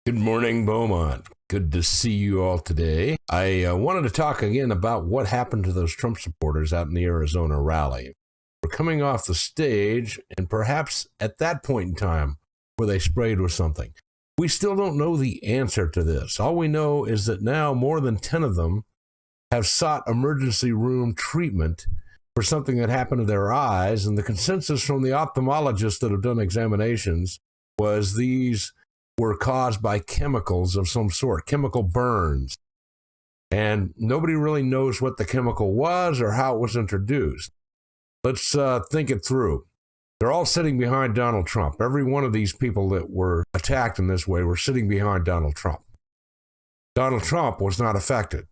Good morning, Beaumont. Good to see you all today. I wanted to talk again about what happened to those Trump supporters out in the Arizona rally. We're coming off the stage, and perhaps at that point in time where they sprayed with something. We still don't know the answer to this. All we know is that now more than 10 of them have sought emergency room treatment for something that happened to their eyes, and the consensus from the ophthalmologists that have done examinations was these were caused by chemicals of some sort, chemical burns. And nobody really knows what the chemical was or how it was introduced. Let's think it through. They're all sitting behind Donald Trump. Every one of these people that were attacked in this way were sitting behind Donald Trump. Donald Trump was not affected.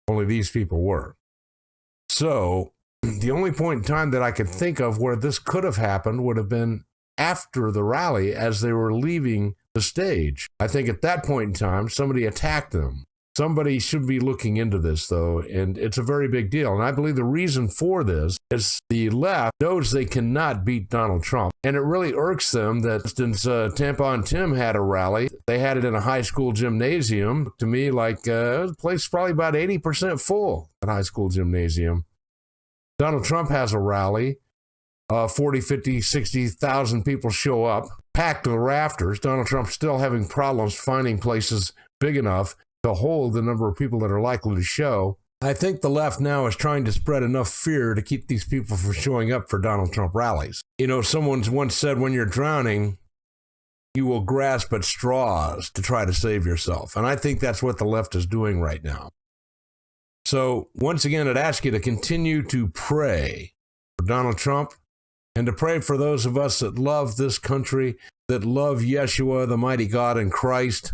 Only these people were. So the only point in time that I could think of where this could have happened would have been after the rally as they were leaving the stage. I think at that point in time, somebody attacked them. Somebody should be looking into this, though, and it's a very big deal. And I believe the reason for this is the left knows they cannot beat Donald Trump. And it really irks them that since Tampa and Tim had a rally, they had it in a high school gymnasium. To me, like the place probably about 80% full, at high school gymnasium. Donald Trump has a rally. 40, 50, 60,000 people show up, packed to the rafters. Donald Trump's still having problems finding places big enough to hold the number of people that are likely to show. I think the left now is trying to spread enough fear to keep these people from showing up for Donald Trump rallies. You know, someone once said, when you're drowning, you will grasp at straws to try to save yourself. And I think that's what the left is doing right now. So once again, I'd ask you to continue to pray for Donald Trump, and to pray for those of us that love this country, that love Yeshua, the mighty God in Christ.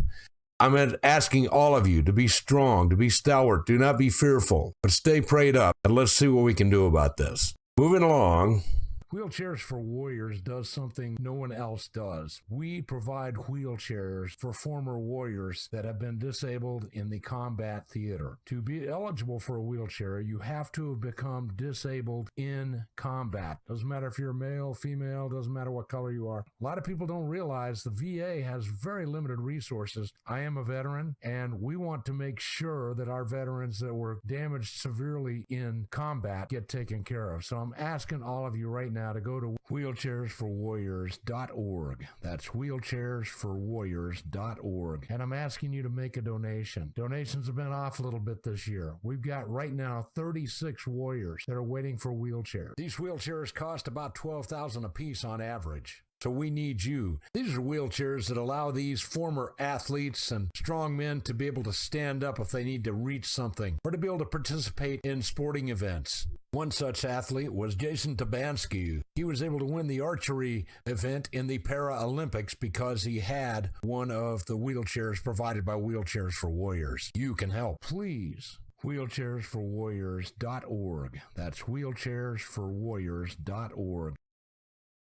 I'm asking all of you to be strong, to be stalwart, do not be fearful, but stay prayed up, and let's see what we can do about this. Moving along. Wheelchairs for Warriors does something no one else does. We provide wheelchairs for former warriors that have been disabled in the combat theater. To be eligible for a wheelchair, you have to have become disabled in combat. Doesn't matter if you're male, female, doesn't matter what color you are. A lot of people don't realize the VA has very limited resources. I am a veteran, and we want to make sure that our veterans that were damaged severely in combat get taken care of. So I'm asking all of you right now to go to wheelchairsforwarriors.org. That's wheelchairsforwarriors.org. And I'm asking you to make a donation. Donations have been off a little bit this year. We've got right now 36 warriors that are waiting for wheelchairs. These wheelchairs cost about $12,000 a piece on average. So we need you. These are wheelchairs that allow these former athletes and strong men to be able to stand up if they need to reach something or to be able to participate in sporting events. One such athlete was Jason Tabansky. He was able to win the archery event in the Paralympics because he had one of the wheelchairs provided by Wheelchairs for Warriors. You can help. Please. Wheelchairsforwarriors.org. That's wheelchairsforwarriors.org.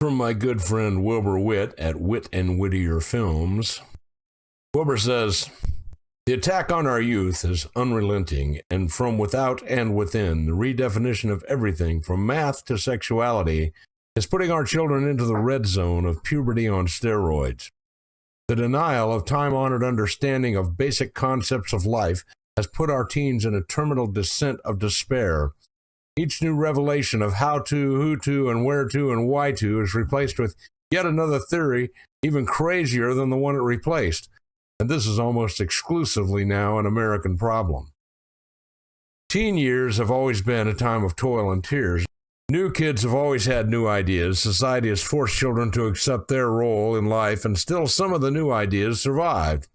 From my good friend Wilbur Witt at Witt and Whittier Films. Wilbur says, the attack on our youth is unrelenting, and from without and within, the redefinition of everything from math to sexuality is putting our children into the red zone of puberty on steroids. The denial of time-honored understanding of basic concepts of life has put our teens in a terminal descent of despair. Each new revelation of how to, who to, and where to, and why to is replaced with yet another theory even crazier than the one it replaced. And this is almost exclusively now an American problem. Teen years have always been a time of toil and tears. New kids have always had new ideas. Society has forced children to accept their role in life, and still some of the new ideas survived.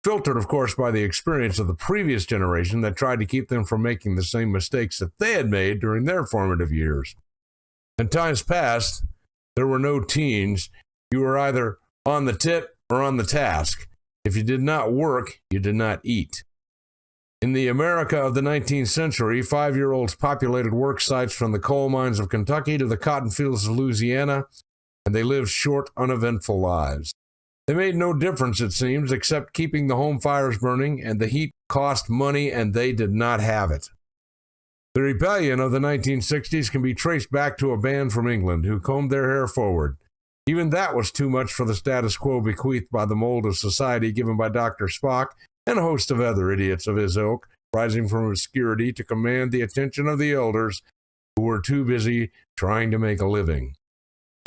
Filtered, of course, by the experience of the previous generation that tried to keep them from making the same mistakes that they had made during their formative years. In times past, there were no teens. You were either on the tit or on the task. If you did not work, you did not eat. In the America of the 19th century, 5-year-olds populated work sites from the coal mines of Kentucky to the cotton fields of Louisiana, and they lived short, uneventful lives. They made no difference, it seems, except keeping the home fires burning, and the heat cost money, and they did not have it. The rebellion of the 1960s can be traced back to a band from England who combed their hair forward. Even that was too much for the status quo bequeathed by the mold of society given by Dr. Spock and a host of other idiots of his ilk, rising from obscurity to command the attention of the elders who were too busy trying to make a living.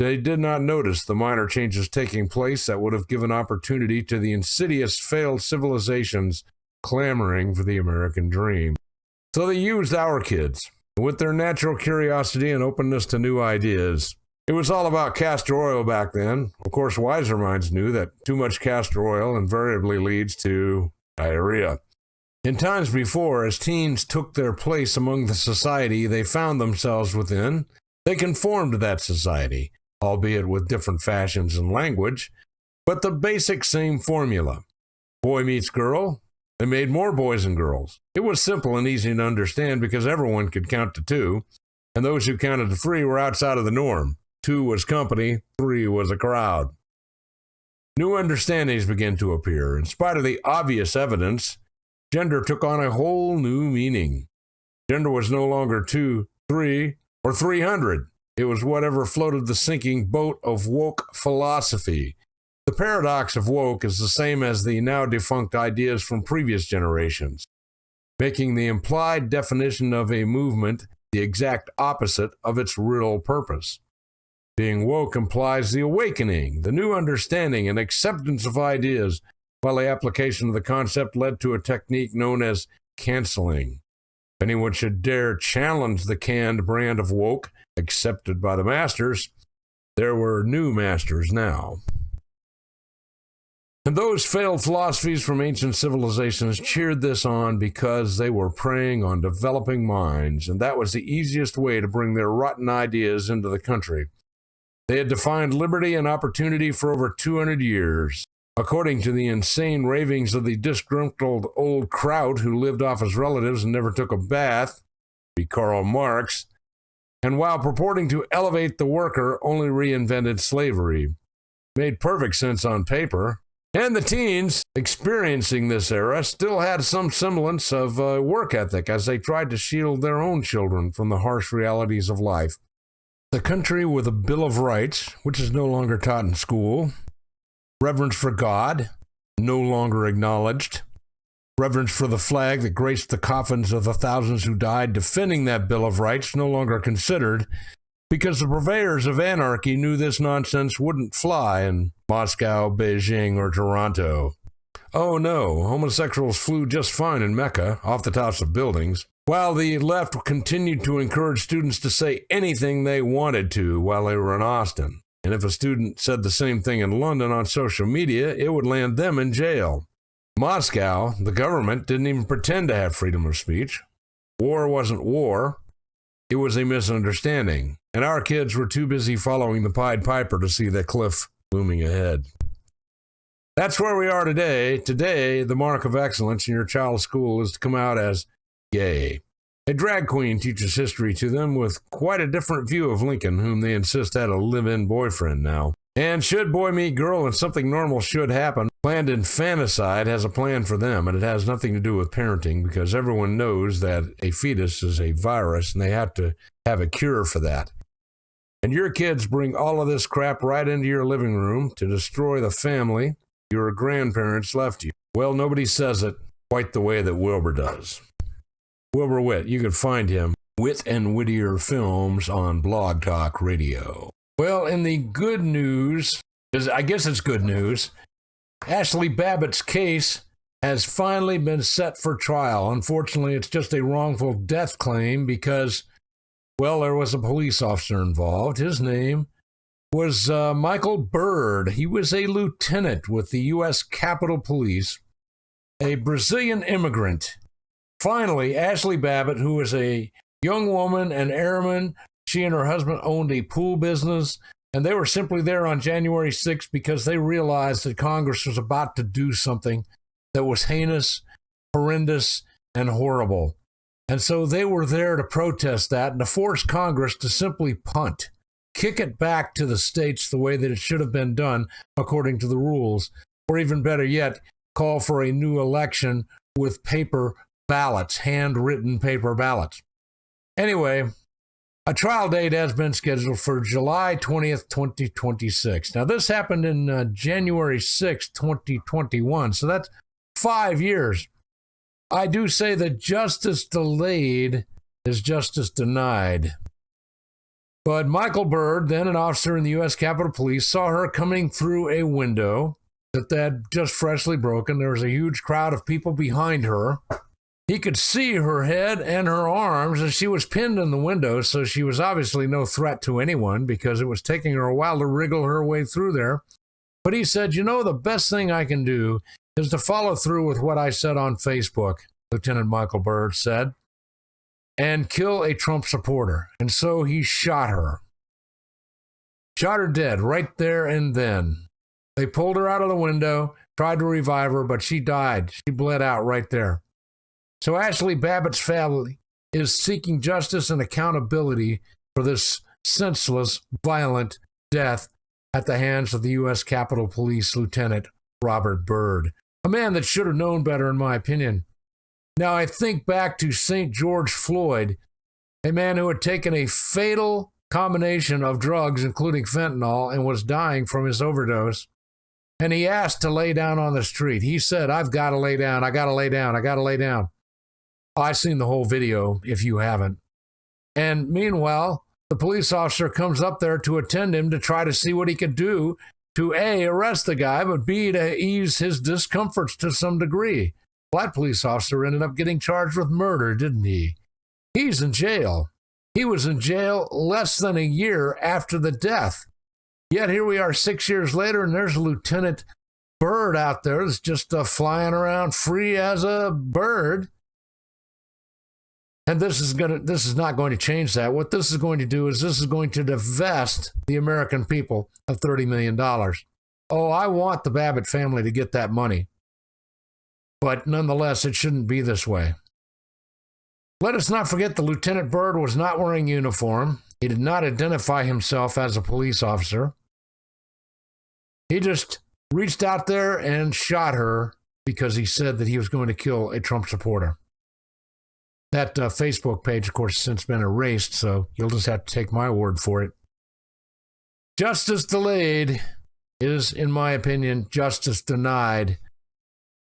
They did not notice the minor changes taking place that would have given opportunity to the insidious failed civilizations clamoring for the American dream. So they used our kids, with their natural curiosity and openness to new ideas. It was all about castor oil back then. Of course, wiser minds knew that too much castor oil invariably leads to diarrhea. In times before, as teens took their place among the society they found themselves within, they conformed to that society, albeit with different fashions and language, but the basic same formula. Boy meets girl, they made more boys and girls. It was simple and easy to understand because everyone could count to 2, and those who counted to 3 were outside of the norm. 2 was company, 3 was a crowd. New understandings began to appear. In spite of the obvious evidence, gender took on a whole new meaning. Gender was no longer 2, 3, or 300. It was whatever floated the sinking boat of woke philosophy. The paradox of woke is the same as the now defunct ideas from previous generations, making the implied definition of a movement the exact opposite of its real purpose. Being woke implies the awakening, the new understanding and acceptance of ideas, while the application of the concept led to a technique known as canceling. If anyone should dare challenge the canned brand of woke accepted by the masters, there were new masters now. And those failed philosophies from ancient civilizations cheered this on because they were preying on developing minds, and that was the easiest way to bring their rotten ideas into the country. They had defined liberty and opportunity for over 200 years. According to the insane ravings of the disgruntled old kraut who lived off his relatives and never took a bath, be Karl Marx, and while purporting to elevate the worker, only reinvented slavery. Made perfect sense on paper. And the teens experiencing this era still had some semblance of work ethic as they tried to shield their own children from the harsh realities of life. The country with a Bill of Rights, which is no longer taught in school. Reverence for God, no longer acknowledged. Reverence for the flag that graced the coffins of the thousands who died defending that Bill of Rights, no longer considered, because the purveyors of anarchy knew this nonsense wouldn't fly in Moscow, Beijing, or Toronto. Oh no, homosexuals flew just fine in Mecca, off the tops of buildings, while the left continued to encourage students to say anything they wanted to while they were in Austin. And if a student said the same thing in London on social media, it would land them in jail. Moscow, the government, didn't even pretend to have freedom of speech. War wasn't war. It was a misunderstanding. And our kids were too busy following the Pied Piper to see the cliff looming ahead. That's where we are today. Today, the mark of excellence in your child's school is to come out as gay. A drag queen teaches history to them with quite a different view of Lincoln, whom they insist had a live-in boyfriend now. And should boy meet girl and something normal should happen, Planned Infanticide has a plan for them, and it has nothing to do with parenting because everyone knows that a fetus is a virus and they have to have a cure for that. And your kids bring all of this crap right into your living room to destroy the family your grandparents left you. Well, nobody says it quite the way that Wilbur does. Wilbur Witt, you can find him, Witt and Whittier Films, on Blog Talk Radio. Well, in the good news, I guess it's good news, Ashley Babbitt's case has finally been set for trial. Unfortunately, it's just a wrongful death claim because, well, there was a police officer involved. His name was Michael Byrd. He was a lieutenant with the U.S. Capitol Police, a Brazilian immigrant. Finally, Ashley Babbitt, who was a young woman, an airman, she and her husband owned a pool business, and they were simply there on January 6th because they realized that Congress was about to do something that was heinous, horrendous, and horrible. And so they were there to protest that and to force Congress to simply punt, kick it back to the states the way that it should have been done according to the rules, or even better yet, call for a new election with paper ballots, handwritten paper ballots. Anyway, A trial date has been scheduled for July 20th, 2026. Now, this happened in January 6th, 2021, so that's 5 years. I do say that justice delayed is justice denied. But Michael Byrd, then an officer in the U.S. Capitol Police, saw her coming through a window that had just freshly broken. There was a huge crowd of people behind her. He could see her head and her arms as she was pinned in the window, so she was obviously no threat to anyone because it was taking her a while to wriggle her way through there. But he said, the best thing I can do is to follow through with what I said on Facebook, Lieutenant Michael Byrd said, and kill a Trump supporter. And so he shot her. Shot her dead right there and then. They pulled her out of the window, tried to revive her, but she died. She bled out right there. So Ashley Babbitt's family is seeking justice and accountability for this senseless, violent death at the hands of the U.S. Capitol Police Lieutenant Robert Byrd, a man that should have known better, in my opinion. Now, I think back to St. George Floyd, a man who had taken a fatal combination of drugs, including fentanyl, and was dying from his overdose. And he asked to lay down on the street. He said, I've got to lay down. I got to lay down. I got to lay down. I've seen the whole video, if you haven't. And meanwhile, the police officer comes up there to attend him to try to see what he could do to A, arrest the guy, but B, to ease his discomforts to some degree. Well, that police officer ended up getting charged with murder, didn't he? He's in jail. He was in jail less than a year after the death. Yet here we are 6 years later, and there's Lieutenant Byrd out there that's just flying around free as a bird. And this is not going to change that. What this is going to do is this is going to divest the American people of $30 million. Oh, I want the Babbitt family to get that money. But nonetheless, it shouldn't be this way. Let us not forget that Lieutenant Byrd was not wearing uniform. He did not identify himself as a police officer. He just reached out there and shot her because he said that he was going to kill a Trump supporter. That Facebook page, of course, has since been erased, so you'll just have to take my word for it. Justice delayed is, in my opinion, justice denied,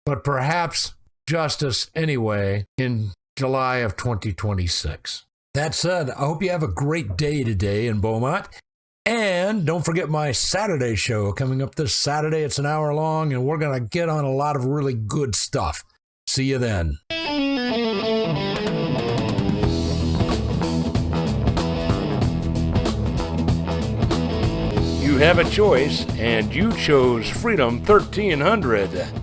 but perhaps justice anyway in July of 2026. That said, I hope you have a great day today in Beaumont. And don't forget my Saturday show coming up this Saturday. It's an hour long, and we're going to get on a lot of really good stuff. See you then. You have a choice, and you chose Freedom 1300.